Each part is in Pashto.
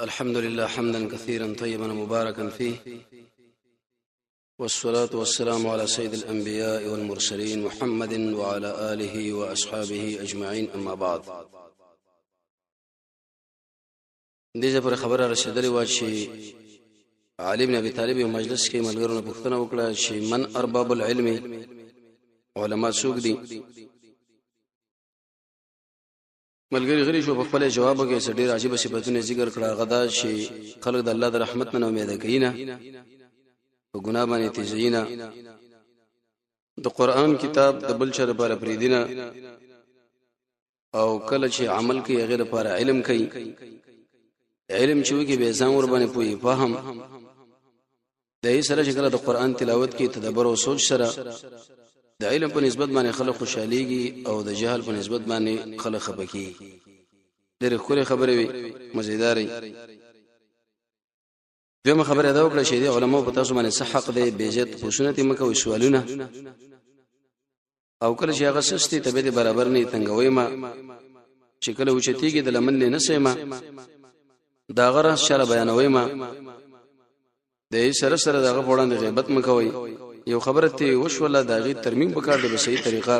الحمد لله حمدا كثيرا طيبا مباركا فيه، والصلاة والسلام على سيد الأنبياء والمرسلين محمد وعلى آله وأصحابه أجمعين. أما بعد، دې پر خبره رسیدلې و چې علي بن ابي طالب یو مجلس کې ملګرو پوښتنه وکړه چې من ارباب العلم، علما څوک دي؟ ملګری غری شو په خپل جواب کې ډېر عجیب صفاتونه ذکر کړه. غدا چې خلک د الله د رحمت نه امید کوي نه، په ګناه باندې تیزینا، د قران کتاب د بل چر لپاره پریدینه، او کله چې عمل کوي غیر لپاره علم کوي، علم چې وږي به ځان ور باندې پوي فهم د ای سره چې کله د قران تلاوت کې تدبر او سوچ سره د علم په نسبت باندې خلک خوشاليږي او د جهل په نسبت باندې خلک خپکیږي. ډېر خوره خبره وي، مزیداري. دغه خبره دا وکړه چې د علماء په تاسو باندې صح حق دی، بیجت پوښتنه ته مکه سوالونه، او کله چې هغه سستي طبيعت برابر نه تنګوي ما چې کله وچتيږي د لمن نه سېما دا غره شر بیانوي ما د سره سره دغه وړاندې غیبت مکوي. یو خبره ته وشوله دغه ترمیم وکړ د صحیح طریقه،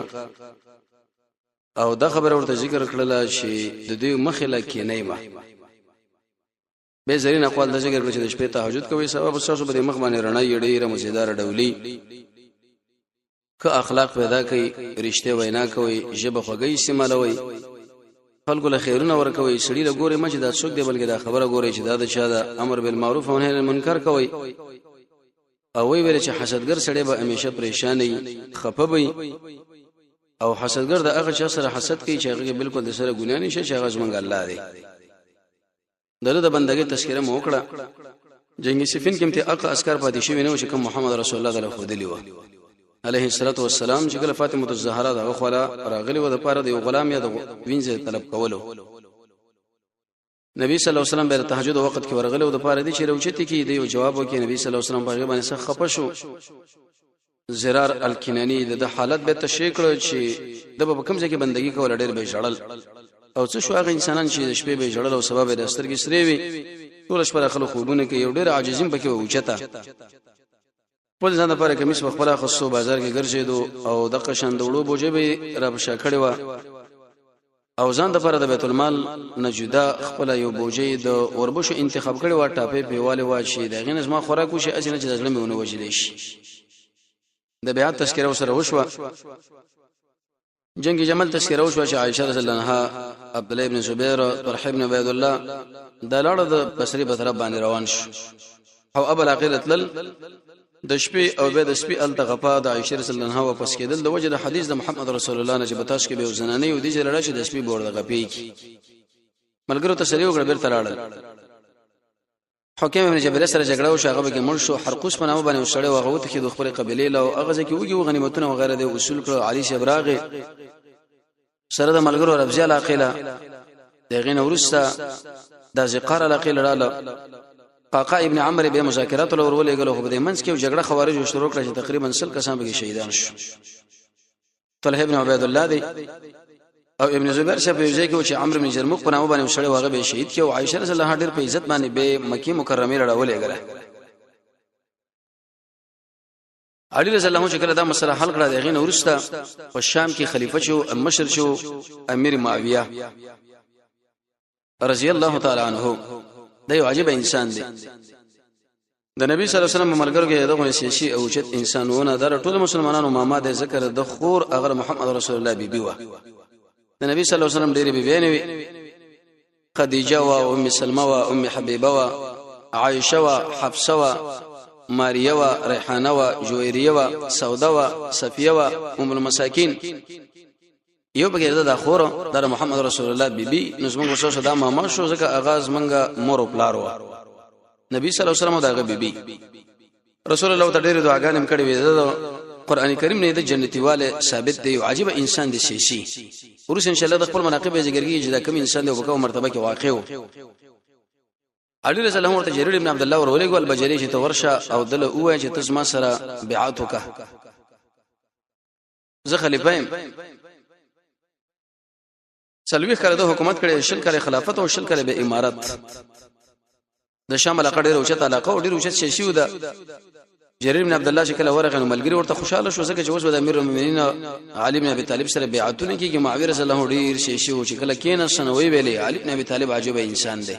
او دا خبره ورته ذکر کړله چې د دې مخله کې نه ما به زرین اقوال د ذکر کړل چې د شپې تهجد کوي، سبب تاسو په مخ باندې رڼا یړې مزیدار ډولي که اخلاق پیدا کوي، رښتیا وینا کوي، ژبه خوږی استعمالوي، خلکو له خیرونه ورکوي، سړي له ګوري مچ دا څوک دی بلکې دا خبره ګوري چې دا د چا د امر بالمعروف او نهي عن المنکر کوي، او وی ویل چې حسدګر سړی به همیشه پریشان وي، خپه وي، او حسدګر د هغه چا سره حسد کوي چې هغه بالکل د سره ګناه نشي، چې هغه زمونږ الله دی. دغه د بندګۍ تذکرہ مو وکړه. جنگي صفین کې امته اقا اسکار پاتې شوی نه، چې کوم محمد رسول الله صلی الله علیه و علیه الصلاۃ والسلام چې کله فاطمه الزهرا دغه خلا راغلی و د پاره د غلام یا د وینځ طلب کولو، نبی صلی الله علیه وسلم به تهجد وخت کې ورغلی و د پاره دي چې روچتی کې دی، او جواب وکړي نبی صلی الله علیه وسلم باغ باندې سخت خپه شو. زرار الکنانی د حالت به تشریح کړ چې د په کوم ځای کې بندگی کول ډېر به جړل، او څه شو هغه انسانان چې د شپې به جړل او سبب د سترګې سری وي، ټول شپه خلک خوبونه کې یو ډېر عاجزین پکې وچتا په ځان لپاره کمیس په خپل خصو بازار کې ګرځېدو، او د قشن دوړو بوجه به را بشا کړي و، او ځان لپاره د بیت المال نه جدا خپل یو بوجه د اوربشو انتخاب کړي و، ټاپې پیواله و چې د غینز ما خوراک وشي اسنه چې ځړمه ونه وجلې شي. د بیعت تذکرہ سره وشو، جنگ جمل تذکرہ وشو چې عائشہ رضی الله عنها، عبد الله ابن زبیر، طلحه ابن عبید الله د لاړه د بصری په طرف باندې روان شو، او ابل اخرت لل د شپې او به د شپې التغفا د عائشہ رضی الله عنها واپس کېدل د وجه د حدیث د محمد رسول الله نه چې بتاش کې به زنانه یو دي چې لړا شي د شپې بور د غپی کی ملګرو ته سړیو غړ بیرته لاړل. حکیم ابن جبیر سره جګړه او شاغه کې مړ شو، حرقوس په نامه باندې وسړی وغوت کې د خپل قبيله له هغه ځکه وږي غنیمتونه او غیره د اصول کړو. علي شبراغه سره د ملګرو ربزی علاقه دغه نورسته د زقار علاقه لړاله قاقا ابن عمرو به مذاکرات له ورولې غلو خو د منځ کې جګړه خوارج شروع کړه چې تقریبا 100 کسان به شهیدان شو. طلحه ابن عبید الله دی او ابن زبیر شه په ځای کې چې عمرو بن جرمق په نامه باندې وسړی واغه به شهید کې، او عائشه رضی الله عنها ډېر په عزت باندې به مکی مکرمه لړولې غره. علي رضی الله عنه چې کله دا مسله حل کړه دغه نورسته په شام کې خلیفہ شو، مشر شو امیر معاویه رضی الله تعالی عنه. دا یو عجیب انسان دی، د نبی صلی الله علیه وسلم ملګرو کې دغه سیاسي او چت انسانونه در ټول مسلمانانو ماما د ذکر د خور اگر محمد رسول الله بیبي و. د نبی صلی الله علیه وسلم ډېرې بیبي نه، خدیجه و ام سلمہ و ام حبیبه و عائشه و حفصه و ماریه و ریحانه و جویریه و سوده و صفیه و ام المساکین. یو بغیر د خور د محمد رسول الله بیبي نظم غوسه صدا ماما شو، ځکه اغاز منګه مور او پلار و. نبی صلی الله علیه وسلم دغه بیبي رسول الله ته ډېر دعاګانې کړې وې. د قران کریم نه د جنتیواله ثابت دی، عجیب انسان دی سیسی. ورس ان شاء الله د خپل مناقب ذکرږي چې دا کوم انسان دی او په کومه مرتبه کې واقع و. علي رضی الله عنه ورته جرير ابن عبد الله ورولې ګول بجری چې تورشه او دله اوه چې تاسو ما سره بیعت وکړه، زه خلیفہ سلوي کړه د حکومت کړي، شل کړي خلافت او شل کړي به امارت. د شام علاقه ډېر اوچت علاقه او ډېر اوچت شیشو ده. جرير بن عبد الله شکل ورغه نو ملګری ورته خوشاله شو ځکه چې اوس د امیر المؤمنین علي بن ابي طالب سره بیعتونه کیږي. معاویه رضی الله ډېر شیشو چې کله کین سنوي ویلې علي بن ابي طالب عجیب انسان دی.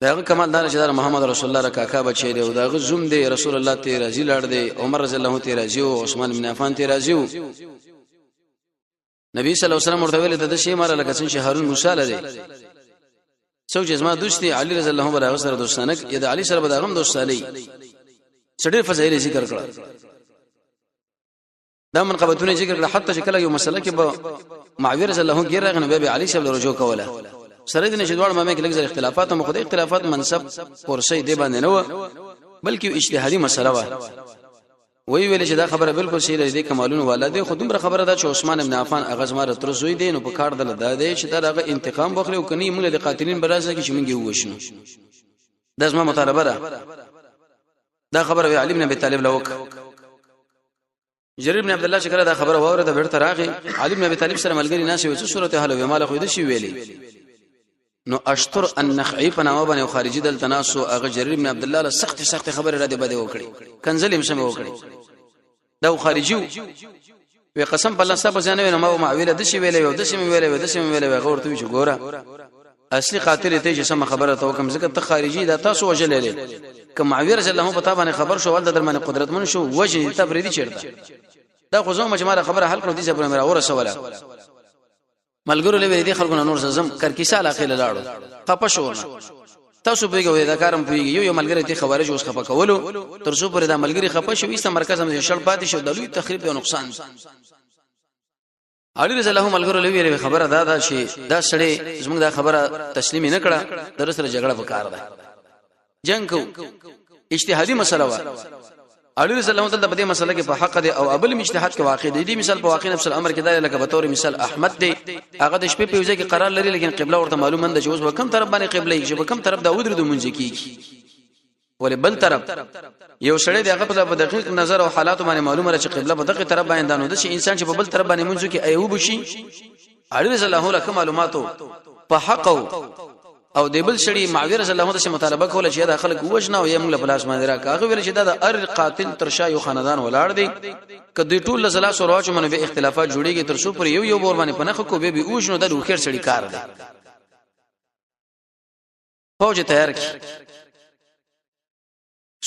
داغه کمال دار چې محمد رسول الله رکاکا بچی دی او داغه زوم دی رسول الله ته راضي لاړ دی. عمر رضی الله ته راضي او عثمان بن عفان ته راضي. نبی صلی الله علیه وسلم ورته ویل د شی مال لکه څنګه هارون موسی لري څو چې زما دوستي علي رضی الله عنه سره دوستانه یا د علي سره بداغم دوستالي سړي فضایل ذکر کړه. دا منقبتونه ذکر کړه حتی چې کله یو مسله کې به معاویه رضی الله عنه غیر راغنه به علي سره رجوع کوله. سره دې نشه دوړ مې کې لږ اختلافات مو خدای اختلافات منصب ورسې دی باندې نه و بلکې اجتهادي مسله و. وی ویل چې دا خبره بالکل صحیح ده. کمالونه والده خودمره خبره ده چې عثمان بن عفان هغه زماره تر زوی دی نو په کار دل ده چې دا هغه انتقام وکړي او کني موږ د قاتلین برازه کې چې موږ وښنو. دا زما مطالبه ده. دا خبره علي بن ابي طالب لوک. جرير بن عبد الله شکر دا خبره وره ده بیرته راغی. علي بن ابي طالب سره ملګری ناس وي څه صورت حال وي مال خو دې شي ویلي نو اشتر النخعي په نامه باندې خارجي دل تناسو هغه جرير بن عبد الله له سخت خبره را دي بده وکړي کنزل هم سم وکړي. دا خارجي وي قسم بالله صاحب ځانه نو ما معویله د شي ویلې او د شي ویلې غورته چې ګوره اصلي قاتل ته چې سم خبره ته کوم ځکه ته خارجي دا تاسو وجلې کوم معاویه رضی الله عنه په تابانه خبر شو ول د درمنه قدرتمن شو وجه تبریدي چیرته دا خو زما مجموعه خبره حل کړو دي چې پر مې اورسوله ملګرو له دې خلکو نور زم کرکیسه علاقه لاړو خپه شو تاسو پیګوي دا کارم پیګي یو ملګری ته خوارج اوس خپه کولو تر څو پر دا ملګری خپه شو ایسه مرکز هم شړ پاتې شو د لوی تخریب او نقصان. علي رضی الله ملګرو له خبره دا شي دا سړی زموږ دا خبره تسلیم نه کړه در سره جګړه وکړه ده جنگ کو اجتهادي مسله و. علي رضی الله تعالی په دې مسله کې په حق دي او ابل اجتهاد کې واقع دي. مثال په واقع نفس الامر کې دا لکه به تور مثال احمد دی هغه د شپې په وجه کې قرار لري لیکن قبله ورته معلومه ده چې اوس به کوم طرف باندې قبله یې په کوم طرف دا ودرې د منځ کېږي ولې بل طرف یو سړی دغه په دقیق نظر او حالات باندې معلومه راځي قبله په دغه طرف باندې دانو د شي انسان چې په بل طرف باندې منځ کې ایوب شي. علي رضی الله عنه معلوماتو په حق او دیبل شړی معاویه رضی الله عنه ته مطالبه کوله چې دا خلک وښنه او یم له پلاس باندې راکاغه ویل چې دا ار قاتل ترشا یو خاندان ولاړ دی کدی ټول زلا سره واچو منو به اختلافات جوړیږي تر څو پر یو بور باندې پنخ کو به وښنو د وخیر شړی کار دی. فوج تیار کی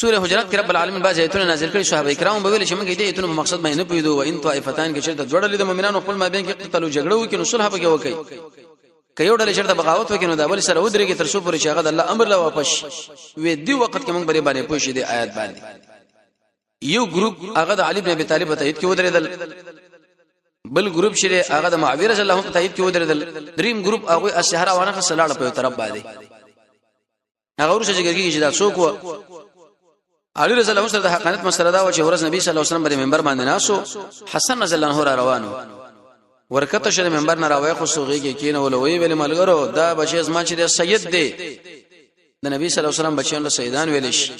سوره حجرات کې رب العالمین باز ایتونه نازل کړي صحابه کرام به ویل چې موږ دې ایتونه په مقصد باندې نه پویدو و ان طائفتان کې چې د جوړل د مؤمنانو خپل مابین کې قتل او جګړه وکړي نو صلح به وکړي کيو ډلې شرط بغاوت وکینو دا بل سره ودرېږي تر څو پورې چې هغه د الله امر لا واپس وي دی وخت کې موږ باندې پوښې دي آیات باندې یو ګروپ هغه د علي بن ابي طالب ته ایت کې ودرېدل بل ګروپ شری هغه د معاویه رضی الله عنه ته ایت کې ودرېدل دریم ګروپ هغه الشهر وانه خلاړ په طرف باندې هغه ورسره چې دا څوک و علي رضی الله عنه د حقانیت مسله دا و چې ورځ نبی صلی الله علیه وسلم باندې منبر باندې ناسو حسن رضی الله عنه روانو ورکته شه منبر نه راوي خو سوغي کې کینه ولوي ویل ملګرو دا بچي زما چې سید دی د نبی صلی الله علیه وسلم بچیان له سیدان ویل شي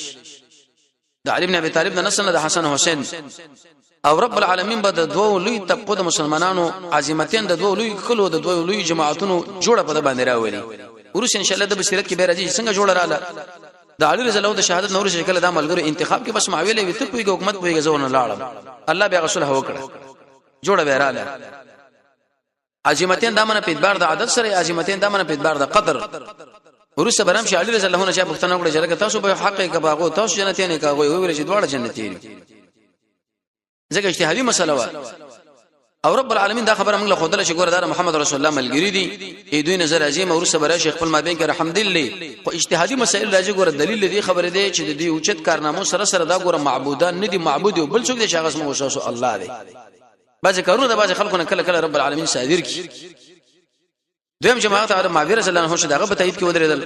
د علي بن ابي طالب د نسل د حسن حسین او رب العالمین به د دوه لوی طبقه د مسلمانانو عظمتین د دوه لوی کلو د دوه لوی جماعتونو جوړه په باندې راولي ورس ان شاء الله د بصیرت کې به راځي څنګه جوړه رااله د علي رضی الله عنه د شهادت نور شکل د ملګرو انتخاب کې بس معاویه له وته کوي حکومت کوي غزونه لاړم الله بیا رسول هو کړ جوړه به رااله عظمتین دامنه په اعتبار د عدد سره عظمتین دامنه په اعتبار د قدر ورسره برام شي علي رضی الله عنه چې پښتنه وکړه چې تاسو به حق کې باغو تاسو جنتین نه کاغوي ویل چې دواړه جنتین ځکه اجتهادي مسله و او رب العالمین دا خبره موږ له خدای شکر دار محمد رسول الله ملګری دي ای دوی نظر عظیم او ورسره برا شیخ خپل مابین کې الحمدلله خو اجتهادي مسائل راځي ګوره دلیل دې خبره دی چې دې اوچت کارنامو سره سره دا ګوره معبودان نه دي معبود او بل څوک دي چې هغه اسمه وسوس الله دی بعض کارونه د بعض خلکو کله کله رب العالمین صادر کی دویم جماعت هغه معاویه رضی الله عنه شه دغه په تایید کې ودرېدل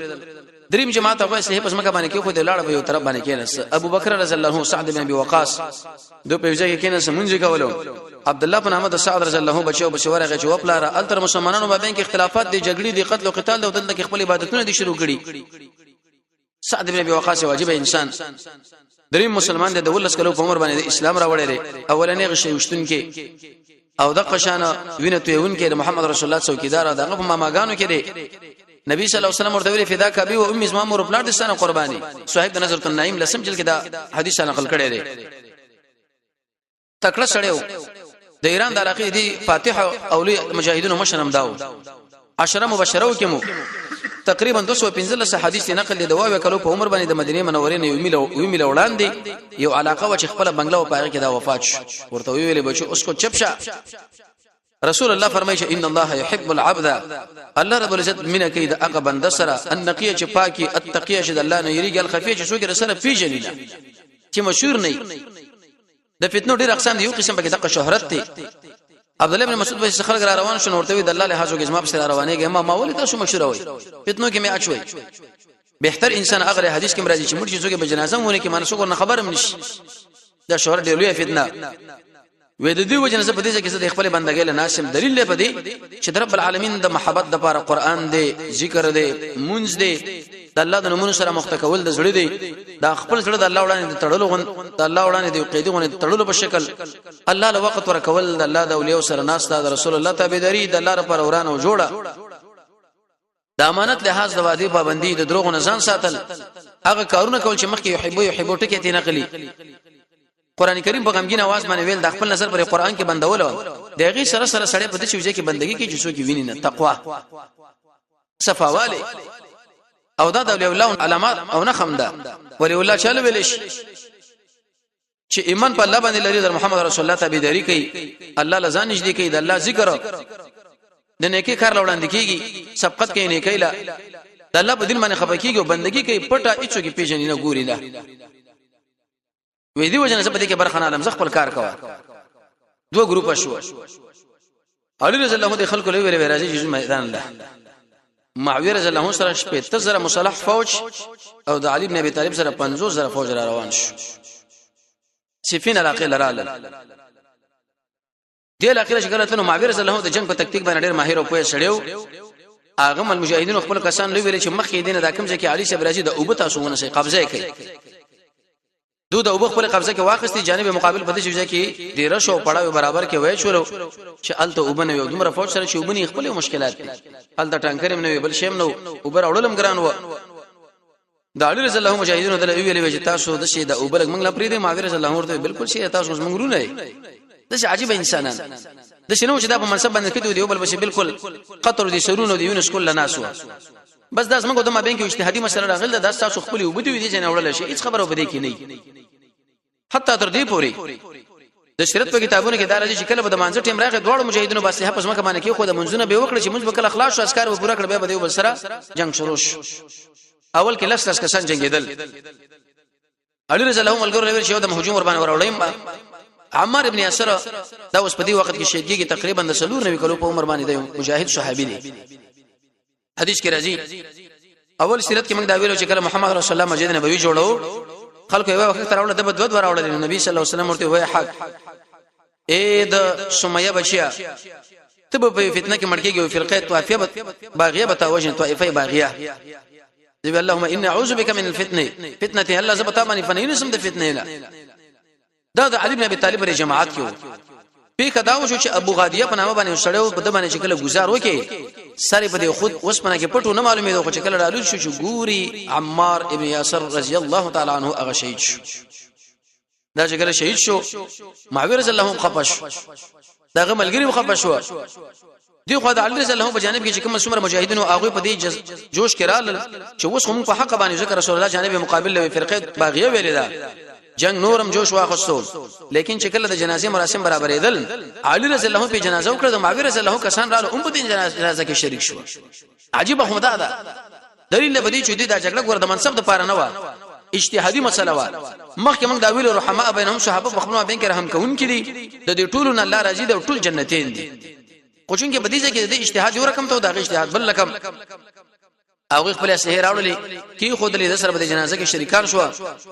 دریم جماعت هغه صحیح پس مکه باندې کې خو د لاړ په یو طرف باندې کېنس ابو بکر رضی الله عنه سعد بن ابي وقاص دو په ځای کې کېنس مونږ کولو عبد الله بن احمد سعد رضی الله عنه بچو بشوره چې وپلاره التر مسلمانانو باندې کې اختلافات دي جګړې دي قتل او قتال او دلته کې خپل عبادتونه دي شروع کړي سعد بن ابي وقاص واجب انسان دریم مسلمان د ولس کلو په عمر باندې اسلام راوړی اولنې غشي وشتون کې او د قشانه وینته یون کې محمد رسول الله څوکیدار دغه په ماماګانو کې دی نبی صلی الله علیه وسلم ورته ویل فدا کبی او ام اسماء مور بلاد ستانه قربانی صاحب د نظر النعیم لسم جل کې دا حدیث نقل کړی دی تکړه سړیو د ایران د علاقې دی فاتح اولی مجاهدونو مشرم داو 10 مبشرو کې مو تقریبا 215 حدیث نقل دی دوا وکړو په عمر باندې د مدینه منورې نه یو میل وړاندې یو علاقه و چې خپل بنگله او پاره کې دا وفات شو ورته ویلې بچو اوس کو چپشا رسول الله فرمایي ان الله يحب العبد الله رب العزت من کید اق بند سره النقيه چې پاکي التقيه چې الله نه یریږي الخفيه چې څوک رسول پیژنینا چې مشهور نه د فتنو ډیر اقسام دی یو قسم به دغه شهرت دی عبد الله بن مسعود به خلک را روان شون ورته د الله له حاجو کې ما په سره روانېږي ما ولې تاسو مشهور وای فتنو کې می اچوي بهتر انسان اگر حدیث کې مرادي چې مرجي څوک به جنازه مونږ کې منسوخ نه خبرم نشي دا شهرت دی لوی فتنه وې د دې وجنه څه په دې کې څه د خپل بندګۍ له ناسم دلیل دی په دې چې رب العالمین د محبت د لپاره قران دی ذکر دی مونږ دی د الله د نومونو سره مختکول د زړه دی دا خپل زړه د الله وړاندې تړلو د الله وړاندې دی قیدی غونې تړلو په شکل الله له وخت ورکول د الله د اولیاء سره ناس د رسول الله تابعداري د الله لپاره ورانه او جوړه د امانت لحاظ د وادي پابندي د دروغ نه ځان ساتل هغه کارونه کول چې مخکې يحبو ټکی تی نقلي قران کریم په غمګین आवाज باندې ویل د خپل نظر پر قران کې بندولو دغه سره سره سړی په دې چې کې بندګي کې جسو کې ویني نه تقوا صفاواله او دا د الله علامات او نه خمده ولی الله چاله ویلش چې ایمان په الله باندې لري د محمد رسول الله تابعداري کوي الله لزان نږدې کوي د الله ذکر د نیکی کار لوړاندې کیږي سبقت کوي نیکی لا د الله په دین باندې خپکیږي او بندګي کوي پټه اچو کې پیژنې نه ګوري لا وې دی وجنه څه په دې کې برخه نه علم ز خپل کار کوه دوه ګروپ شو علي رضی الله عنه خلکو له ویل راځي چې میدان الله معاویه رضی الله عنه سره 15000 مصالح فوج او د علي بن ابي طالب سره 50000 فوج را روان شو سفین علاقه لراله دې علاقه چې غلطه نو معاویه رضی الله عنه د جنگ په تکتیک باندې ډېر ماهر او پوهه سړیو اغه المجاهدین خپل کسان لوي ویل چې مخکې دینه د کوم ځکه علي صاحب راځي د اوبه تاسو ونه شي قبضه کوي دو د اوبه خپل قبضه کې واخستي جانب مقابل په دې شوځه کې ډیر شو پړاو برابر کې وای شو چې الته اوبه نه یو دومره فوج سره چې اوبه نه خپل مشکلات دي الته ټانکر هم نه بل شیم نو اوبه اورلم ګران و د علي رضی الله مجاهدینو د ویلې چې تاسو د شه د اوبه موږ لا پریدي معاویه رضی الله ورته بالکل شي تاسو موږ رونه د شه عجیب انسانان د شنو چې د په منصب باندې کې دی اوبه بشه بالکل قطر دي سرونو دی یونس کله ناسو بس داس موږ د ما بین کې اجتهادي مسله راغله د تاسو خپل وبدي وي چې نه وړل شي هیڅ خبره وبدي کې نه حتی تر دې پوري د شریعت په کتابونو کې دا راځي چې کله به د مانځ ټیم راغی دوړو مجاهدینو باسي په ځمکه باندې کې خو د منځونه به وکړي چې منځ به کله اخلاص شو اسکار به پورا کړ به د سره جنگ شروع شو اول کې لس کسان جنگیدل علي رضی الله عنه ملګرو چې د هجوم ور باندې وراولیم عمار ابن یاسر دا اوس په دې وخت کې شهیدګي تقریبا د 90 کلو په عمر باندې دی مجاهد صحابي دی حدیث کې راځي اول سیرت کې موږ دا ویلو چې کله محمد رسول الله مسجد نبوي جوړو خلکو یو وخت راوړل د بدوت راوړل نبی صلی الله علیه وسلم ورته وای حق اے د سمیه بچیا ته په فتنه کې مړ کېږي او فرقه طائفه باغیه بتاوجن طائفه باغیه دی اللهم ان اعوذ بك من الفتنه فتنه الله زبتا باندې فنین اسم د فتنه لا دا د علي بن ابي طالب لري جماعت کې په کداو شو چې ابو غادیه په نامه باندې سړیو په د باندې شکل گزار وکي ساري په خود اوس باندې کې پټو نه معلومه ده چې کله رالو شو ګوري عمار ابن یاسر رضی الله تعالی عنه هغه شهید شو دا چې کله شهید شو معاویه رضی الله عنه خپش داغه ملګری خپش شو دی خو د علي رضی الله عنه په جانب کې چې کوم څومره مجاهدینو هغه په دې جوش کې رال چې اوس هم په حق باندې ذکر رسول الله جانب مقابل له فرقه باغیه ویل ده جنگ نورم جوش واخستو لیکن چې کله د جنازې مراسم برابرېدل علي رضی الله عنه په جنازه وکړه د معاویه رضی الله عنه کسان رالو هم په دې جنازه کې شریک شو عجیب خو ده دلیل به دې چې دا جګړه ګور د منصب د پاره نه و اجتهادي مسله و مخکې موږ دا ویل رحماء بینهم صحابه په خپل بین کې رحم کوون کړي د دې ټولو نه الله راضي د ټول جنتین دي خو چې په دې کې د اجتهاد یو رقم ته د اجتهاد بل رقم او خپل سحر راوړلې کی خود له سره په جنازه کې شریکان شو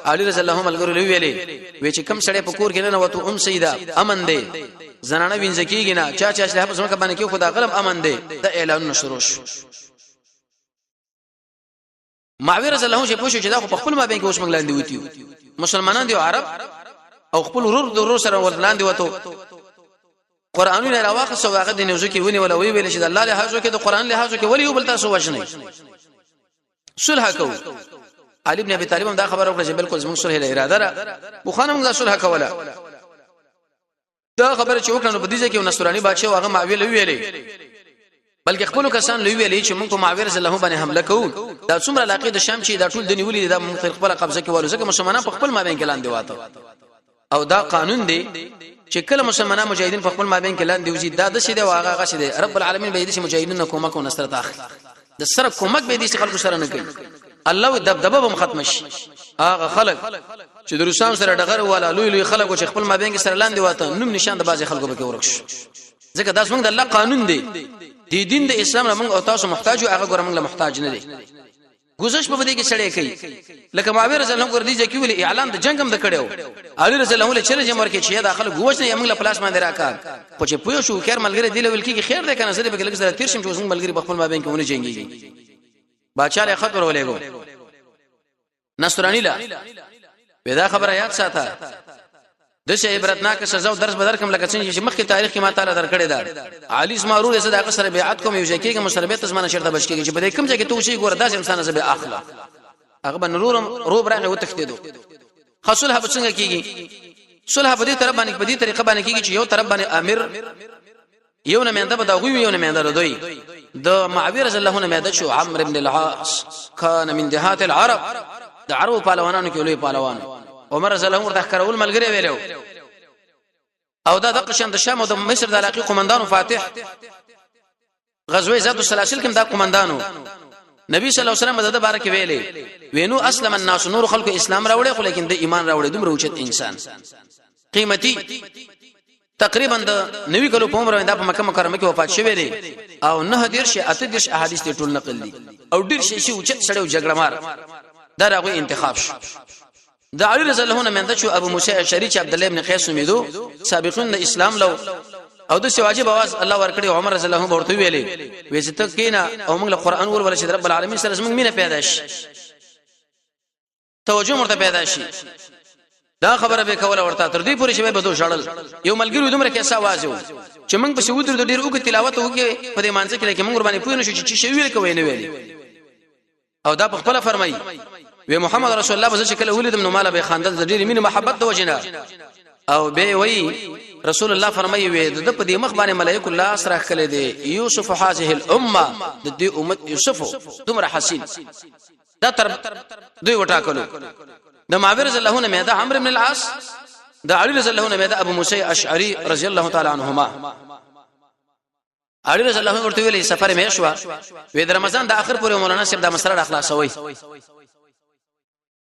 علي رضی الله عنه ملګرو ویلې وی چې کم سړی په کور کې نه وته سیدا امن دی زنانه وینځ کیږي نه چا چې په څومره باندې کې خدا غلم امن دی د اعلان شروع شو معاویه رضی الله عنه چې پوښتنه چې دا په خپل ما بین کې اوس مګلاندې وتی مسلمانان دي عرب او خپل ورور د ورور سره ورلاندې وته قرانونه راواخه سواغه د نوزو کې ونی ولا وی ویل چې د الله له حاجو کې د قران له حاجو کې ولی بل تاسو وښنی صلح کو علي ابن ابي طالب هم دا خبره وکړه چې بالکل زموږ صلح له اراده را بوخانه موږ صلح کوله دا خبره چې وکړه نو په دې ځکه یو نصراني بادشاہ هغه معاویه ویلې بلکې خپل کسان لوي ویلې چې موږ په معاویه رضی الله باندې حمله کوو دا څومره علاقه د شام چې دا ټول د نیولې دا موږ خپل قبضه کې والو ځکه مسلمانان په خپل مابین کې لاندې واته او دا قانون دی چې کله مسلمانان مجاهدین په خپل مابین کې لاندې وزي دا د شه دی واغه غشه دی رب العالمین به دې مجاهدین کومک او نصرت اخلي د سره کومک به دې خلکو سره نه کوي الله دبدبه به ختم شي هغه خلک چې د روسان سره ډغر والا لوی خلکو چې خپل مابین کې سره لاندې واته نوم نشان د بازي خلکو به کې ورکش ځکه دا څنګه د الله قانون دی دی دین د اسلام موږ او تاسو محتاج او هغه ګور موږ له محتاج نه دي گزش په دې کې سړی کوي لکه معاویه رضی الله عنه ورته ځکه ویل اعلان د جنگ هم د کړو علي رضی الله عنه چې جمهور کې چې داخله گوښ نه موږ له پلاس باندې راکا په چې پوه شو خیر ملګری دی ول کې خیر ده کنه زه به لږ سره تیر شم چې موږ ملګری په خپل مابین کې ونه جنگيږي بادشاہ له خبر ولېګو نصرانی لا ودا خبره یاد ساته د شه عبرتناک سزا او درس بدر کوم لکه څنګه چې مخکې تاریخ کې ما تعالی درکړی دا علي اسماعیل صدقه سره بیعت کوم یو ځکه کې مشربه تزمنه شرط بشکیږي چې په دې کوم ځای کې تو شي ګور داس انسان زبې اخلا هغه بنورم روب راغه وتختیدو خاصله په څنګه کیږي صلح په دې طرف باندې په دې طریقه باندې کیږي چې یو طرف باندې امیر یو نه مینده به دا غوي یو نه مینده دوی د معاویه رضی الله عنه مینده شو عمرو ابن العاص کان من دهات العرب د عربو پهلوانانو کې لوی پهلوان عمر رضی الله عنه ورته کارول ملګری ویلو او دا د قشم د شام او د مصر د علاقې قومندانو فاتح غزوه ذات السلاسل کې دا قومندانو نبی صلی الله علیه وسلم د بارک ویلې وینو اسلم الناس نور خلق اسلام راوړي خو لیکن د ایمان راوړي دومره اوچت انسان قیمتي تقریبا د نوې کلو په عمر باندې په مکه مکرمه کې وفات شوی دی او نه ډیر شي اته ډیر احادیث ته ټول نقل دي او ډیر شي اوچت سړیو جګړه مار دا راغوي انتخاب شو د علي رضی الله عنه منده شو ابو موسی اشعری چې عبد الله ابن قیس نومیدو سابقون د اسلام لو او د واجب आवाज الله ورکړي عمر رضی الله عنه ورته ویلې وېسته کینا او موږ له قران ور ول چې رب العالمین سره زموږ مینه پیدا شي توجه مرته پیدا شي دا خبره به کوله ورته تر دې پورې چې به بدو شړل یو ملګری دومره کې आवाज و چې موږ په سعود د ډیر اوګه تلاوت وکړي په دې مانځ کې لکه موږ باندې پوه نشو چې شی ویل کوي نه ویلي او دا په خپل فرمایي وی محمد رسول الله بز شکل ولید نو مال به خاندل د ډیر مين محبت د وجنه او به وی رسول الله فرمایي وی د په دې مخ باندې ملائکه الله سره کړل دي یوسف هذه الامه د دې امت یوسف دومره حسین دا تر دوی وټاکلو د معاویه رضی الله عنه مېدا عمرو بن العاص د علي رضی الله عنه مېدا ابو موسی اشعری رضی الله تعالی عنهما علي رضی الله عنه ورته ویلي سفر مې شو وې د رمضان د اخر پورې مولانا صاحب د مسله اخلاصوي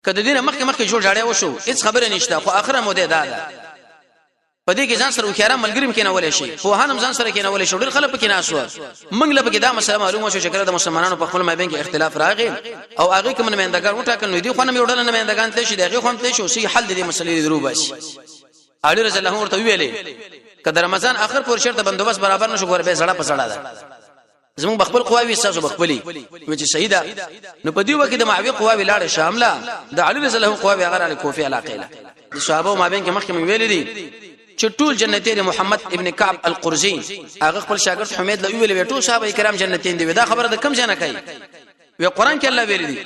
کله دینه مخکې جوړ جاړه وشو هیڅ خبره نشته خو اخره مو ده دا پدې کې ځان سره وکړه ملګریم کې نه ولې شي خو هانم ځان سره کې نه ولې شو ډېر خلک کې نه اسو منګ له کې دا مسله معلومه شو چې کله د مسلمانانو په خپل مابین کې اختلاف راغی او هغه کوم نمائندګان وټاکل نو دي خو نه یو ډول نمائندګان ته شي دغه خو هم ته شو سي حل دې مسلې درو بس علي رضی الله عنه ورته ویلې کله رمضان اخر پور شرط بندوبست برابر نشو ګور به زړه پسړه ده زمون بخپل قواوی ساسو بخپلی و چې شهیدا نو په دې وخت د معاویه قواوی لاړ شامله د علي رضی الله عنه قواوی هغه ال کوفی علاقه له د صحابه مابین کې مخکې ویل دي چې ټول جنتین محمد ابن کعب القرزی هغه خپل شاګرد حمید له ویل ټول صحابه کرام جنتین دي دا خبره د کم ځنه کوي وی قران کې الله ویل دي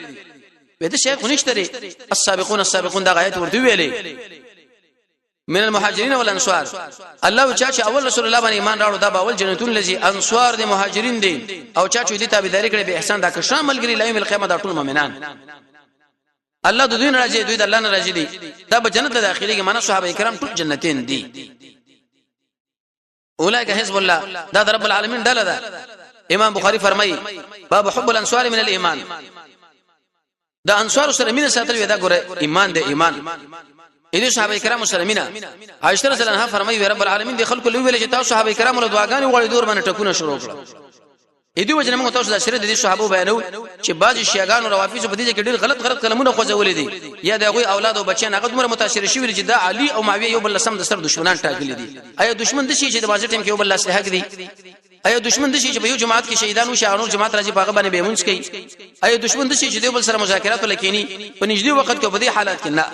وې د شیخ نشتري السابقون دا غایت ورته ویلې من المهاجرين والانصار الله چا چې اول رسول الله باندې ایمان راوړ دا باول جنتون لذي انصار دي مهاجرین دي او چا چې دي تابعداري کړي به احسان دا که شامل ګری لایم القیامت ټول مؤمنان الله د دوی نه راځي دوی د الله نه راځي دي دا به جنت داخلي کې معنا صحابه کرام ټول جنتین دي اولئک حزب الله دا رب العالمین ډله ده امام بخاری فرمایي باب حب الانصار من الايمان دا انصار سره مين ساتل ودا ګره ایمان د ایمان اې صحابه کرام مسلمانه عائشہ رضی الله عنها فرمایي رب العالمین دي خلق له ویل چې تاسو صحابه کرام له دعاګانې غوړي دور باندې ټکونه شروع کړو اې دوی وجنه موږ تاسو د سره د صحابه بیانو چې بعض شیعاګانو روافض په دې کې ډېر غلط کلمونه خوځولې دي یا دغه اولاد او بچیان هغه دومره متاثر شوي چې دا علي او معاویه یو بل سم د سر دشمنان ټاکلي دي ایا دشمن د شي چې د بازار ټیم کې یو بل اصله حق دي ایا دشمن د شي چې په یو جماعت کې شهیدانو شاهنور جماعت راځي په هغه باندې به مونږ کوي ایا دشمن د شي چې د بل سره مذاکرات لکېنی په نږدې وخت کې په دې حالات کې نه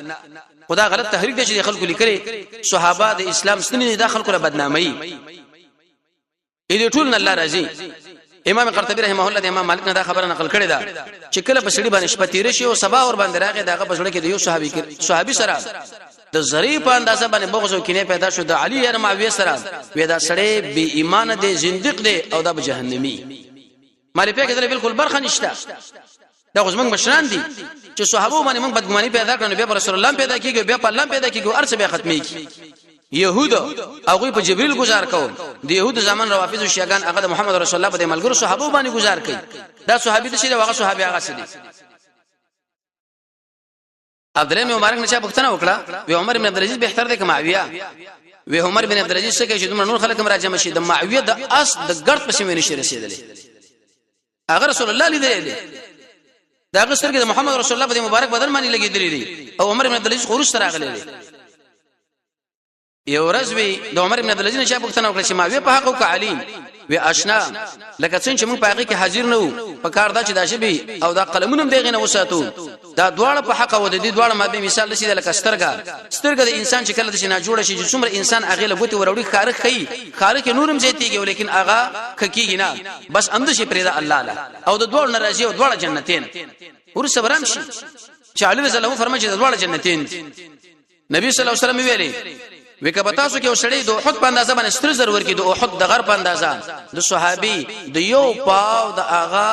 خدا غلط تحریک دي چې خلکو لیکلي صحابه د اسلام سنې د خلکو له بدنامي دې ټول نه الله راضي امام قرطبي رحمه الله د امام مالک نه دا خبره نقل کړې ده چې کله په سړي باندې شپه تیر شي او سبا اور باندې راغی داغه په سړي کې د یو صحابي سره د زری په اندازه باندې بغض او کینه پیدا شو د علي یا معاویه سره وې دا سړی بی ایمان دی زنديق دی او دا به جهنمی مالې په کې دا بالکل برخه نشته دا غوښمن مشران دي چې صحابه باندې موږ بدګماني پیدا کړو بیا رسول الله پیدا کیږي بیا په الله پیدا کیږي ارڅ به ختمي کی يهود هغه په جبريل گزار کو د يهود زمان روافض او شیعاګان هغه د محمد رسول الله په ملګرو صحابه باندې گزار کړي دا صحابي د شي هغه صحابي هغه سدي عبد الله مبارک نشه پښتنه وکړه و عمر بن عبد العزيز بهتر دی که معاویه و عمر بن عبد العزيز څخه چې دومره نور خلک راځم شي د معاویه د اس د ګرد پسې ونی رسیدلې هغه رسول الله لیدل دا هغه سترګې د محمد رسول الله په مبارک بدن باندې لګېدلې دي او عمر بن عبد العزيز خروج سره غلې یو ورځ وی د عمر بن عبد العزيز نشه پښتنه وکړه چې معاویه په حق او علي و آشنا لکه څنګه چې موږ په هغه کې حاضر نه وو په کار دا چې دا شی او دا قلمونه دغه نه وساتو دا دواړه په حق او د دې دواړه مابه مثال لسی د لکه سترګه د انسان چې کله د شنه جوړ شي چې څومره انسان هغه له ګوتې وروړي خارق نورم زیاتیږي ولیکن هغه خکیږي نه بس اند شي پرې دا الله لا او د دوړ ناراضي او دوړ جنتین ور صبرام شي چې علي رضی الله فرمایي چې دوړ جنتین نبی صلی الله علیه وسلم ویلي وکبه تاسو کې وسړې د احد په اندازه باندې ستر ضرور کې د احد د غر په اندازه د صحابي د یو پاو د اغا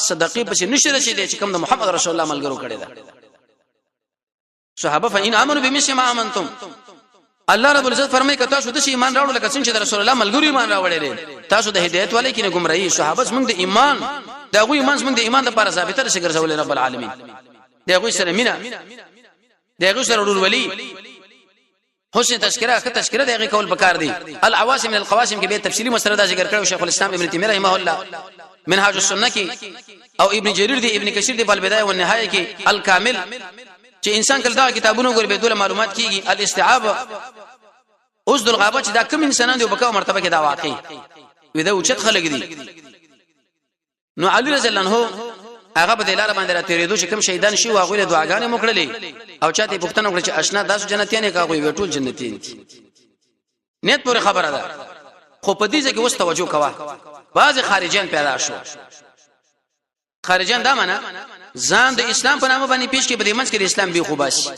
صدقې په نشره شي چې کوم د محمد رسول الله ملګرو کړي ده صحابه فإن امنوا بمثل ما امنتم الله رب العزت فرمایي که تاسو د شي ایمان راوړل لکه څنګه چې د رسول الله ملګرو ایمان راوړل تاسو د هدایت والے کې نه گمراهي صحابه زموږ د ایمان دا غوي ایمان زموږ د ایمان لپاره ثابته شي ګرځول رب العالمین دا غوي سره مینا دا غوي سره ورور ولی حسن تذکرہ دغه کول بکار دی العواصم من القواسم کې به تفصیلی مسله دا ذکر کړو شیخ الاسلام ابن تیمیه رحمه الله منهاج السنه کې او ابن جرير دی ابن کثیر دی په البدايه والنهايه کې الکامل چې انسان کله دا کتابونه ګور به دوله معلومات کیږي الاستيعاب اوس الغابه چې دا کوم انسانان دی په کومه مرتبه کې دا واقع وي دا اوچت خلک دي نو علي رضی الله عنه هغه په دلاره باندې راتېریدو چې کوم شهیدان شي واغوي له دعاګانې موکړلې او چاته پښتنه وکړي چې آشنا داس جنتیان کاغوي وټول جنتیان نیت پورې خبره ده خو په دې ځکه وس توجه کوا بعض خارجيان پیدا شو خارجيان دا معنا ځان د اسلام په نامه باندې پیش کې په دې منځ کې د اسلام به خوباسي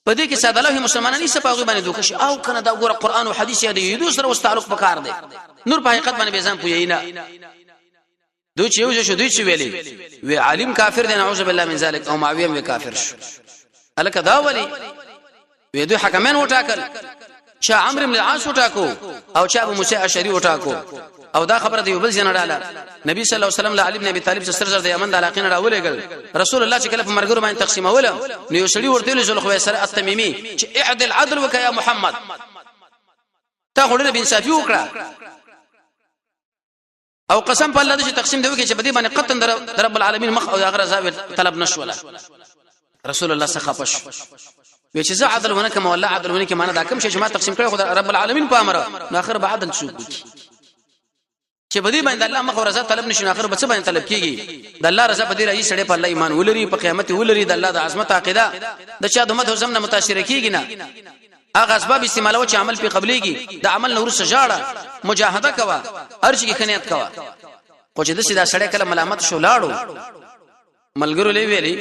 په دې کې ساده الله مسلمانان یې سپاغي باندې دوکش او کنه دا ګوره قران او حديث یې د یودو سره وس تعلق وکړ دي نور په حقیقت باندې به ځان پوي نه دوی چې یو شو دوی چې ویلي وی عالم کافر دی نعوذ بالله من ذلک او معاویه وی کافر شو الکه دا ولی وی دوی حکمان وټاکل چې عمرو بن العاص وټاکو او چې ابو موسی اشعری وټاکو او دا خبره دی بل ځنه ډاله نبی صلی الله علیه وسلم له علي بن ابي طالب سره سره د یمن د علاقې نه راولېګل رسول الله چې کله په مرګ باندې تقسیمول نو یو سړي ورته له زلخ وسره التميمي چې اعدل عدل وک یا محمد تا غوړې بن صافي وکړه او قسم په الله د تقسیم دی چې بدی باندې قطن در رب العالمین مخ او هغه رضا طلب نشوله رسول الله څخه پښ وی چې زه عدل ونه کوم والله عدل ونه کوم دا کوم شي چې ما تقسیم کړو خدای رب العالمین په امر نو اخر به عدل شو چې بدی باندې الله مخ او رضا طلب نشي اخر به څه باندې طلب کیږي د الله رضا بدی راځي سړی په الله ایمان ولري په قیامت ولري د الله د عظمت عقیده د چا د مت زمنه متاثر کیږي نه هغه اسباب استعمالو چې عمل په قبليږي د عمل نور سجاړه مجاهده کوا ارچ کی خنیت کوا خو چې د سیدا سړی کله ملامت شو لاړو ملګرو لې ویلي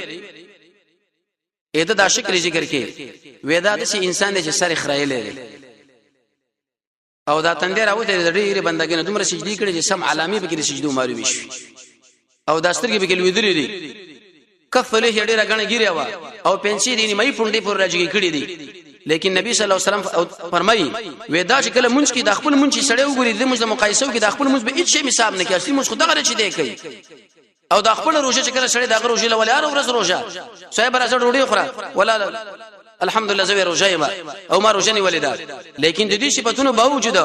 اته د شکر ذکر کې وېدا د سي انسان د سر خړایلې او دا تندې راوته د ډېری بندګانو دومره سجدي کړي چې سم علامي به کې سجدو معلومي شي او داسترګي به کې لویدري دي کفله هډه راغنه ګیریا وا او پنسي دي مې پونډي پر راځي کړي دي لیکن نبی صلی الله علیه وسلم فرمایي وېدا چې کله مونږ کې د خپل مونږ سړی وګوري د مونږ د مقایسو کې د خپل مونږ به هیڅ شی حساب نه کوي اصلي مونږ خدای غره چي دی کوي او د خپل روزه چې کله سړی د روزه لولې هر ورځ روزه صاحب راځه ډوډۍ خورا ولا الحمدلله زوی روزه ما او ما روزه نه ولیدا لیکن د دې صفاتونو باوجود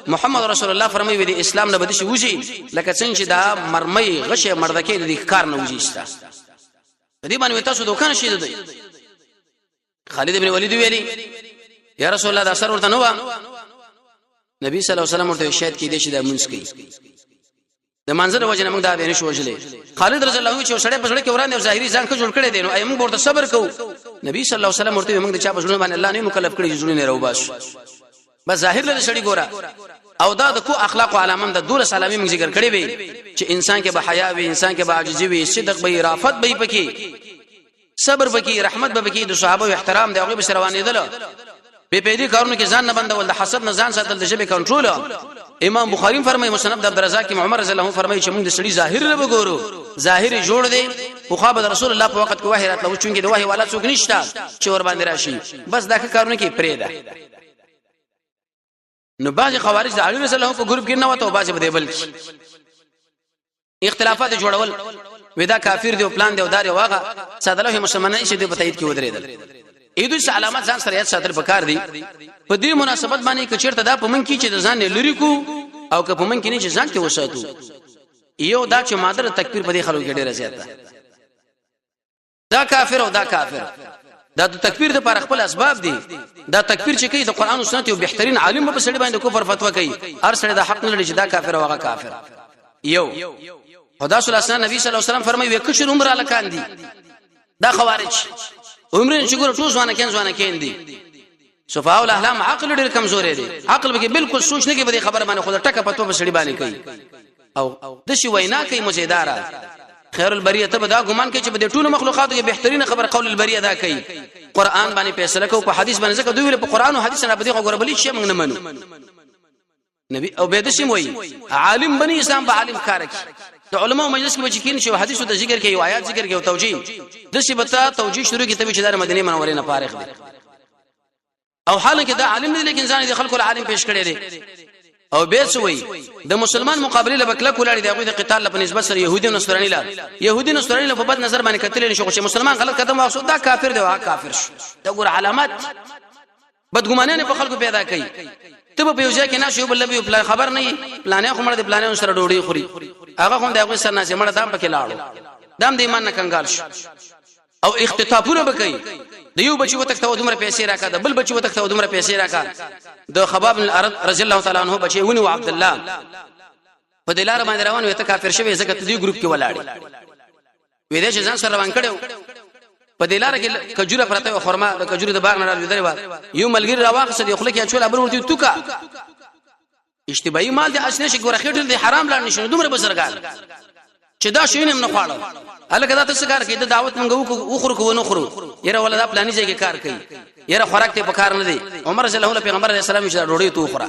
محمد رسول الله فرمایي د اسلام نه بده شي وږي لکه څنګه چې دا مرمۍ غشه مردکې د کار نه وږي استا دې باندې تاسو دوکان شي دی خالد ابن ولید ویلی یا رسول الله دا اثر ورته نو نبی صلی الله علیه وسلم ورته شاید کې دې شي د مونږ کې د منظر وجنه موږ دا به نشو وجلې خالد رضی الله عنه چې سړی په سړی کې ورانه ظاهري ځان کې جوړ کړي دي نو ايمون ورته صبر کوو نبی صلی الله علیه وسلم ورته موږ د چا په ژوند باندې الله نه مکلف کړی ژوند نه راو باش بس ظاهر له سړی ګورا او دا د کو اخلاق او علامه د دول سلامي موږ ذکر کړی وي چې انسان کې به حیا وي انسان کې به عاجزي وي صدق به رافت به پکې صبر به کې رحمت به کې د صحابه احترام دی هغه به روانېدل به پیدي کارونه کې ځان نه بندول د حسد نه ځان ساتل د ژبه کنټرول امام بخاری فرمایي مسند د عبدالرزاق عمر رضی الله عنه فرمایي چې موږ د سړي ظاهر نه وګورو ظاهر جوړ دی خو خو د رسول الله په وخت کې وحی راتلو چونګې د وحی والا څوک نشته چې ور باندې راشي بس دا کارونه کې پرې ده نو باز خوارج د علي رسول الله په ګروپ کې نه وته باز به دی بل اختلافات جوړول ودا کافر دی او پلان دی او دار واغه ساده مسلمانان چې د بتایید کې ودرېدل ایدو علامات ځان سره یاد ساتل پکار دي په دې مناسبت باندې کچیرته دا په من کې چې ځان نه لری کو او که په من کې نه چې ځان کې وساتو یو دا چې مادر تکبیر په دې خلکو کې ډېر زیات دا کافر او دا کافر دا د تکبیر د پر خپل اسباب دي دا تکبیر چې کوي د قران او سنت یو بهترین عالم په سړي باندې کفر فتوا کوي هر سړي د حق نه لري چې دا کافر او هغه کافر یو خدا صلی الله علیه وسلم نبی صلی الله علیه وسلم فرمایي وکشر عمر الکان دي دا خوارج عمر چې ګور ټول ځوانه کین دي صفاء الاحلام عقل ډېر کمزور دي عقل به بالکل سوچ نه کې به خبر باندې خود ټکه پتو په سړي باندې کوي او د شي وینا کوي مزیدار خیر البریه ته دا ګمان کوي چې به ټول مخلوقاتو کې بهترین خبر قول البریه دا کوي قران باندې فیصله کوي په حدیث باندې ځکه دوی په قران او حدیث نه بده غوړبلی شي موږ نه منو نبی او به د شي وایي عالم بني اسلام به عالم کار کوي د علماء مجلس کې به چکین شو حدیثو د ذکر کې آیات ذکر کې او توجیه د شي بتا توجیه شروع کې ته چې د مدینه منورې نه فارغ دي او حالانکه دا عالم دی لیکن ځان د خلکو العالم پیش کړي دي او به سوی د مسلمان مقابله لبکله کولاړي د د قتال په نسبت سره يهودي نصراني لا يهودي نصراني په بد نظر باندې کتل نشو چې مسلمان غلط قدم واخصو دا کافر دی او کافر شو دا ګور علامات بدګمانه په خلکو پیدا کوي ته په یوځای کې نشو بل به پلان خبر نه پلانې خو مړ د پلانې سره ډوډۍ خوري هغه هم دغه سره نه مړ دام پکې لاړو دام د ایمان نه کنګال شو او اختطافونه وکړي د یو بچو وتکته دومره پیسې راکړه د بل بچو وتکته دومره پیسې راکړه د خباب بن الارض رضی الله تعالی عنہ بچي ونی او عبد الله په دلار باندې روان وي ته کافر شوی زکه ته دی ګروپ کې ولاړی وې دې چې ځان سره روان کړو په دلار کې کجوره پرته او خرما د کجوره د باغ نه راځي و یو ملګری راواخ سړي خلک یا چول ابر ورته توکا اشتباهي مال دي اشنه شي ګوره خېټل دي حرام لاړ نشي دومره بزرګان چې دا شي نه خواړو الګا دا تاسو کار کوي د دعوت مونږ وخورو کو نه خورو یره ولا دا پلاني ځای کې کار کوي یره خوراک ته پکار نه دی عمر رضی الله عنه پیغمبر علیه السلام چې ډوډۍ تو خورا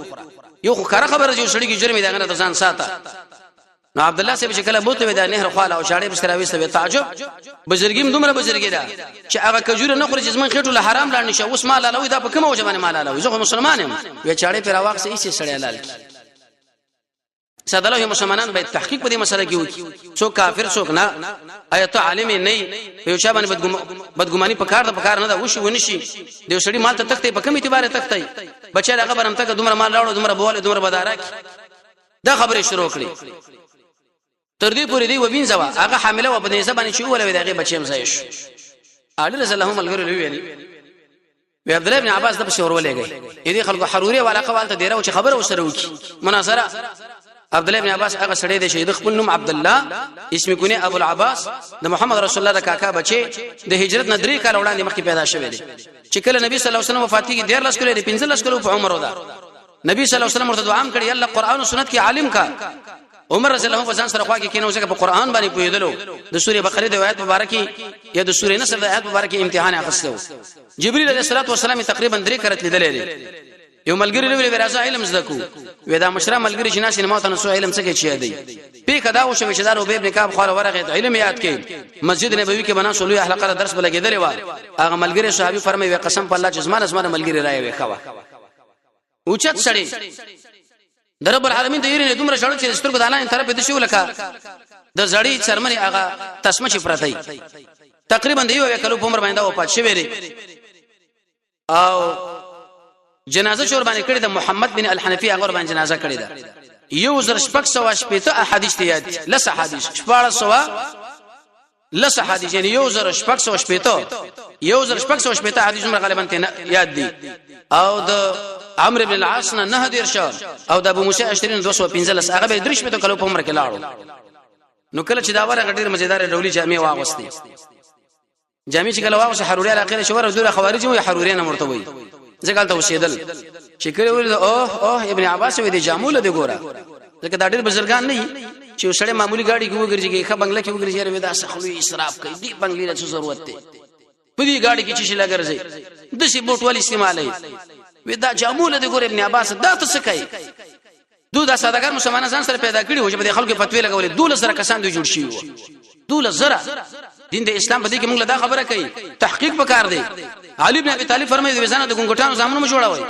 یو خبره خبره چې سړی کې جرم دی هغه ځان ساته نو عبد الله صاحب چې کله بوته د نهر خواله او شاړې بسراوي سوي تعجب بزرګیم دومره بزرګی دا چې هغه کجوره نه خوري چې زمون خېټو له حرام لاړ نشه اوس مال لاوي دا په کومه وجه باندې مال لاوي زه مسلمان یم وی چاړې پر واقع سي سړی حلال کی ساده مسلمانان به تحقیق په دې مسله کې وکړي څوک کافر څوک نه آیت عالم نه یو چا باندې بدګماني پکار نه دا وشي ونشي د سړي مال ته تخته په کوم اعتبار تخته بچا هغه برم تک دومره مال راوړو دومره بوله دومره بدارک دا خبره شروع کړي تر دې پورې دی وبین زوا هغه حامله و په دې زبانه چې ولا دغه بچیم زایش علي رضی الله عنه ملګری ویلي وی عبد الله بن عباس د بشور ولېږي دې خلکو حروري والا قوالته دیره چې خبره وسره وکي مناظره عبد الله بن عباس هغه سړی دی شهید خپل نوم عبد الله اسم کونه ابو العباس د محمد رسول الله د کاکا بچي د هجرت نه 3 کال وړاندې مخکې پیدا شوی دی چې کله نبی صلی الله علیه وسلم وفات کیږي 14 کال دی 15 کال په عمر ودا نبی صلی الله علیه وسلم ورته دعا کړی الله قران او سنت کې عالم کا عمر رضی الله عنه ځان سره خوا کې کینو چې په قران باندې پوهیدلو د سوره بقره د آیات مبارکي یا د سوره نصر د آیات مبارکي امتحان اخستو جبرئیل علیه السلام تقریبا 3 کرت لیدلې یو ملګری لوي ورازه علم زدکو ودا مشره ملګری چې ناس نه ماته نو علم څه کې چي دی په کدا او شوي چې دار وبې ابن کعب خاله ورغه علم یاد کړي مسجد نبوي کې بنا سولوي حلقه درس بلګیدلې و هغه ملګری صحابي فرمایي قسم په الله چې زما ملګری راي وخوا اوچت سړی د رب العالمین د یری دومره شړو چې سترګو دالان طرف دې شو لکه د زړی چرمنی هغه تسمه چې پرتای تقریبا د یو کلو په عمر باندې او پات شوی او جنازه شور باندې کړی د محمد بن الحنفی هغه باندې جنازه کړی دا یو زر شپږ سو شپته احادیث ته یاد لس احادیث شپږ سو لس احادیث یعنی یو زر شپږ سو شپته یو زر شپږ سو شپته احادیث غالبا ته یاد دي او د عمرو بن العاص نه دیر شو او د ابو موسی اشترین 215 هغه به درش په کلو په عمر کې لاړو نو کله چې دا ورغه ډیر مزیدار ډولي جامع واغستې جامع چې کله واغسه حروري علاقه شو ور دوره خوارج او حروري نه مرته وي ځکه ته وسیدل چې کله ولید اوه ابن عباس وې دي جامول دي ګوره ځکه دا ډېر بزرګان نه چې سړی معمولی گاډي کې وګرځي ښه بنگله کې وګرځي یاره ودا سخلوي اسراف کوي دې بنگلې ته ضرورت دی په دې گاډي کې چې لګرځي د شي بوټ ول استعمالي ودا جامول دي ګوره ابن عباس دا څه کوي دوه سادهګر مسلمانان ځان سره پیدا کړي و چې په خلکو فتوی لګولې 12 کسان دوی جوړ شي 12 دین د اسلام په دې کې موږ دا خبره کوي تحقیق وکړ دی علي بن ابي طالب فرمایي د وزانه د ګونګټانو زامنو مو جوړوي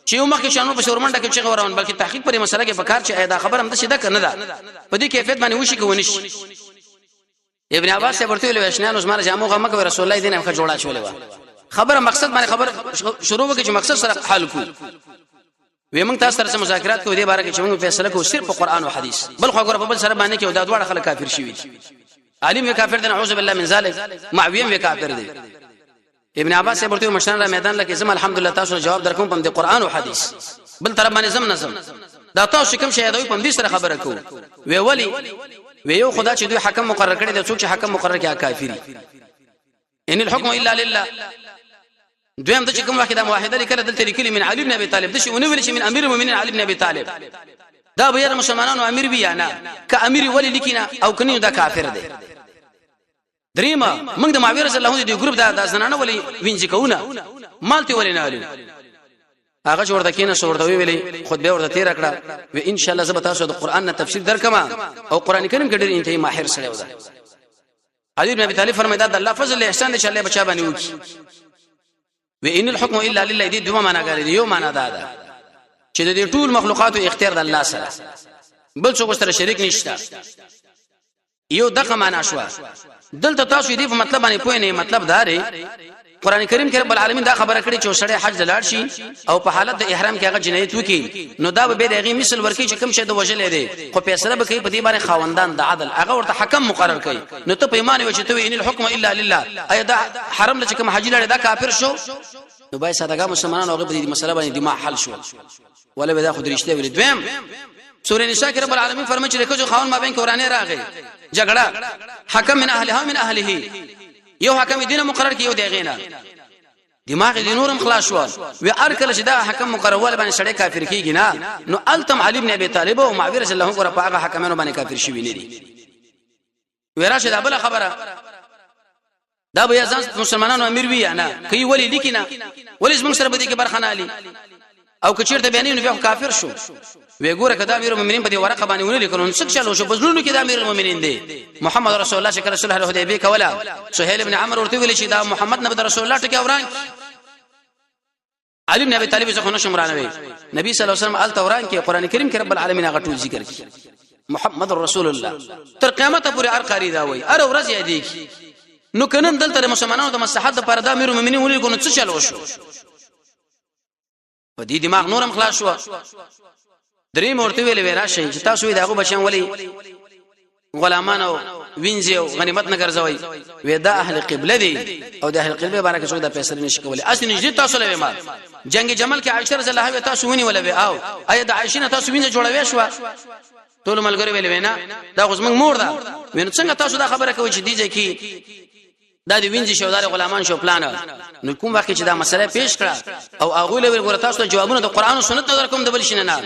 چې یو مخکې شانو په شورمنډه کې چې غوړون بلکې تحقیق پر مسله کې پکار چې دا خبره هم د شیده کنه ده په دې کیفیت باندې وشي کوونیش ابن عباس ورته ویل وښنان عثمان جامو غمه کوي رسول الله دین هم جوړا شولې و خبره مقصد باندې خبر شروع وکړي چې مقصد سره حل کو وې موږ تاسو سره مذاکرات کوو دې باره کې چې موږ فیصله کوو صرف قرآن او حديث بل خو غره په بل سره باندې کې دا دواړه خلک کافر شي علي وی کافر دي نعوذ بالله من ذلك معاویه وی کافر دي ابن عباس ورته مشان را میدان لکه زم الحمدلله تاسو جواب درکوم په قرآن او حديث بل طرف باندې زم نظم دا تاسو کوم شی دوی په دې سره خبره کوو وی ولی وی یو خدا چې دوی حکم مقرر کړي د څوک چې حکم مقرر کړي کافری ان الحكم الا لله دویم د چې کوم واحده موحده لیکل دلته لیکلي من علي بن ابي طالب د شي ونویل شي من امير المؤمنين علي بن ابي طالب دا به یې مسلمانانو امیر بیا نه ک امیر ولی لیکینا او کني دا کافر دی دریما موږ د معاویه رضی الله عنه دی ګروپ دا زنانه ولی وینځ کوونه مالته ولی نه علي هغه ورته کینه ورته ویلي خطبه ورته تیر کړه و ان شاء الله زه به تاسو د قران نه تفسیر درکما او قران کریم کې ډېر انتهایی ماهر سره ودا علي بن ابي طالب فرمایدا د الله فضل احسان دې چې الله بچا باندې وکي و ان الحكم الا لله دې دوه معنا غاري یو معنا ده چې د ټول مخلوقات او اختیار د الله سره بل څوک سره شریک نشته یو دغه معنا شو دلته تاسو دې په مطلب باندې پوه نه مطلب داري قران کریم کې رب العالمین دا خبره کړې چې سړی حج لاړ شي او په حالت د احرام کې هغه جنایت وکي نو دا به دغه مثل ورکی چې کوم شی د وجلې دی خو فیصله به کوي په دې باندې خاوندان د عدل هغه ورته حکم مقرر کوي نو ته په ایمان و چې ته ان الحكم الا لله اي دا حرم لچې کوم حج لاړ دا کافر شو نو بای سادهګه مسلمانانو هغه په دې مسله باندې دماغ حل شو ولا به دا خود رښتیا ویل دویم سورې نساء کې رب العالمین فرمایي چې لکه خاون ما بین قرانه راغی جګړه حکم من اهلها من اهله یو حکم دینه مقرر کیو دی غینا دماغ دې نورم خلاص شو و ارکل چې دا حکم مقرر ول باندې سړی کافر کیږي نه نو التم علي بن ابي طالب او معاويه رضی الله عنه په هغه حکمانو باندې کافر شوی نه دي وراشه دا بل خبره دا به ځان مسلمانانو امیر وی نه کوي ولی لیکینا ولی زموږ سره بده کې برخنه علي او کچیرته بیانونه به کافر شو وی ګوره کدا امیر المؤمنین په دې ورقه باندې ونی لیکلون څه چلو شو بزلونو کې دا امیر المؤمنین دی محمد رسول الله شکر رسول الله حدیبیه کولا سهيل بن عمرو ورته ویل چې دا محمد نبی رسول الله ټکی اوران علي بن ابي طالب څخه نو شمرانوي نبی صلی الله علیه وسلم ال توران کې قران کریم کې رب العالمین هغه ټول ذکر کړي محمد رسول الله تر قیامت پورې ار قاری دا وای ار ورځ یې دی نو کنن دلته مسلمانانو د مصلحت لپاره د امیر المؤمنین ولې کو نو څه چلو شو په دې دماغ نورم خلاص شو درې مورته ویلې راشه چې تاسو دې هغه بچان ولي غلامانو وینځو غنیمت نه ګرځوي وې دا اهل قبله دي او د اهل قبله باندې څو د فیصله نشي کولای اصل نجد تاسو له ما جنگ جمل کې عائشه رضی الله عنها تاسو ونی ولا به او اې د عائشه نه تاسو وینځ جوړوي شو ټول ملګری ویلې وینا دا غوښمن مور ده وین څنګه تاسو دا خبره کوي چې دیږي کې دا دی وینځ شو دار غلامان شو پلان نو کوم وخت چې دا مسله پیش کړه او هغه له ور تاسو ته جوابونه د قران او سنت نظر کوم د بل شنه نه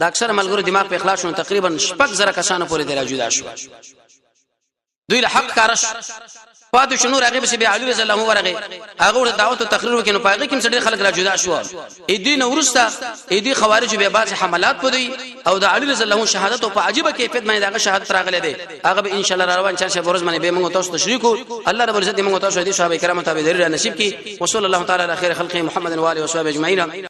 دا اکثر ملګرو دماغ په اخلاص شون تقریبا شپږ زره کسانو پورې دراجو شو دوی له حق کارش پاتو شنو راغي به بي علي رضی الله عنه ورغه هغه دعوت او تقریر وکړي نو پایغه کوم څه خلک را جدا شو اې دین ورسته اې دي خوارج به بعض حملات پدوي او د علي رضی الله عنه شهادت او په عجيبه کیفیت باندې هغه شهادت راغله دي هغه به ان شاء الله روان چل شه ورځ باندې به موږ تاسو تشریح کو الله رب العزت موږ تاسو دي صحابه کرام تابع دي نصیب کی وصلی الله تعالی علی خیر خلق محمد و علیه و صحبه اجمعین